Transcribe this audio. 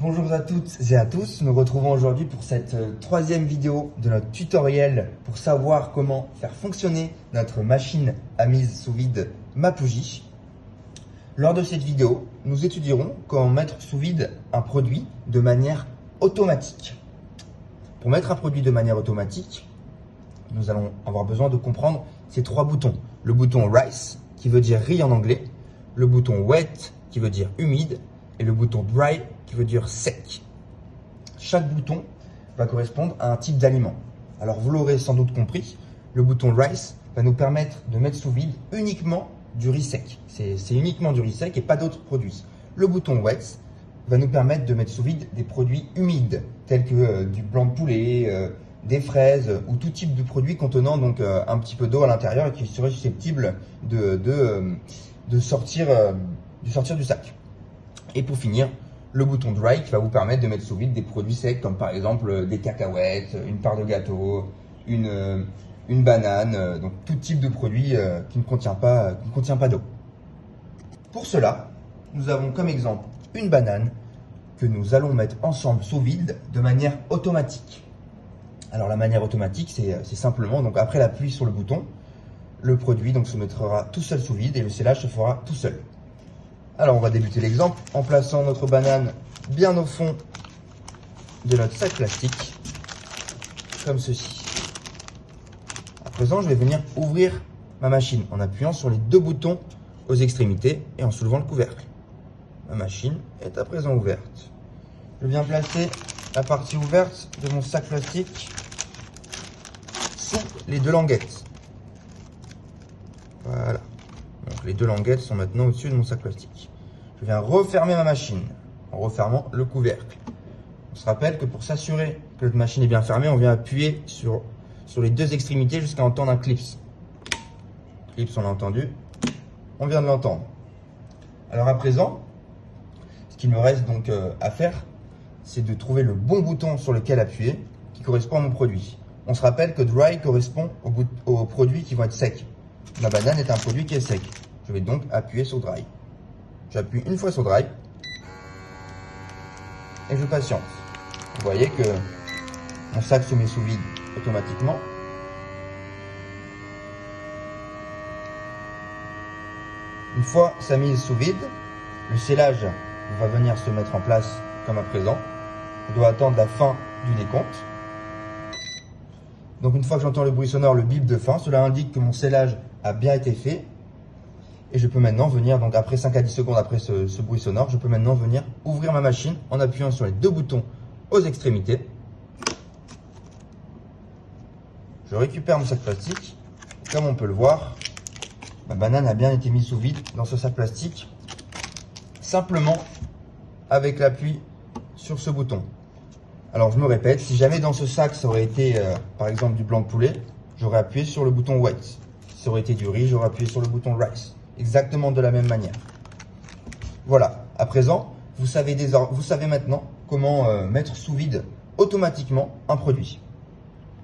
Bonjour à toutes et à tous, nous nous retrouvons aujourd'hui pour cette troisième vidéo de notre tutoriel pour savoir comment faire fonctionner notre machine à mise sous vide Mapouji. Lors de cette vidéo, nous étudierons comment mettre sous vide un produit de manière automatique. Pour mettre un produit de manière automatique, nous allons avoir besoin de comprendre ces trois boutons. Le bouton Rice, qui veut dire riz en anglais, le bouton Wet, qui veut dire humide, et le bouton Dry, qui veut dire sec. Chaque bouton va correspondre à un type d'aliment. Alors vous l'aurez sans doute compris, le bouton Rice va nous permettre de mettre sous vide uniquement du riz sec. C'est uniquement du riz sec et pas d'autres produits. Le bouton Wet va nous permettre de mettre sous vide des produits humides, tels que du blanc de poulet, des fraises ou tout type de produit contenant donc un petit peu d'eau à l'intérieur et qui serait susceptible de sortir du sac. Et pour finir, le bouton Dry qui va vous permettre de mettre sous vide des produits secs comme par exemple des cacahuètes, une part de gâteau, une banane, donc tout type de produit qui ne contient pas d'eau. Pour cela, nous avons comme exemple une banane que nous allons mettre ensemble sous vide de manière automatique. Alors la manière automatique, c'est simplement, donc après l'appui sur le bouton, le produit donc se mettra tout seul sous vide et le scellage se fera tout seul. Alors on va débuter l'exemple en plaçant notre banane bien au fond de notre sac plastique, comme ceci. À présent, je vais venir ouvrir ma machine en appuyant sur les deux boutons aux extrémités et en soulevant le couvercle. Ma machine est à présent ouverte. Je viens placer la partie ouverte de mon sac plastique sous les deux languettes. Voilà. Donc les deux languettes sont maintenant au-dessus de mon sac plastique. Je viens refermer ma machine en refermant le couvercle. On se rappelle que pour s'assurer que notre machine est bien fermée, on vient appuyer sur les deux extrémités jusqu'à entendre un clips. Clips, on l'a entendu. On vient de l'entendre. Alors à présent, ce qu'il me reste donc à faire, c'est de trouver le bon bouton sur lequel appuyer qui correspond à mon produit. On se rappelle que Dry correspond aux produits qui vont être secs. La banane est un produit qui est sec. Je vais donc appuyer sur Dry. J'appuie une fois sur Dry et je patiente. Vous voyez que mon sac se met sous vide automatiquement. Une fois sa mise sous vide, le scellage va venir se mettre en place comme à présent. Je dois attendre la fin du décompte. Donc une fois que j'entends le bruit sonore, le bip de fin, cela indique que mon scellage a bien été fait. Et je peux maintenant venir, donc après 5 à 10 secondes après ce bruit sonore, je peux maintenant venir ouvrir ma machine en appuyant sur les deux boutons aux extrémités. Je récupère mon sac plastique. Comme on peut le voir, ma banane a bien été mise sous vide dans ce sac plastique, simplement avec l'appui sur ce bouton. Alors je me répète, si jamais dans ce sac ça aurait été par exemple du blanc de poulet, j'aurais appuyé sur le bouton Wet. Si ça aurait été du riz, j'aurais appuyé sur le bouton Rice. Exactement de la même manière. Voilà, à présent, vous savez maintenant comment mettre sous vide automatiquement un produit.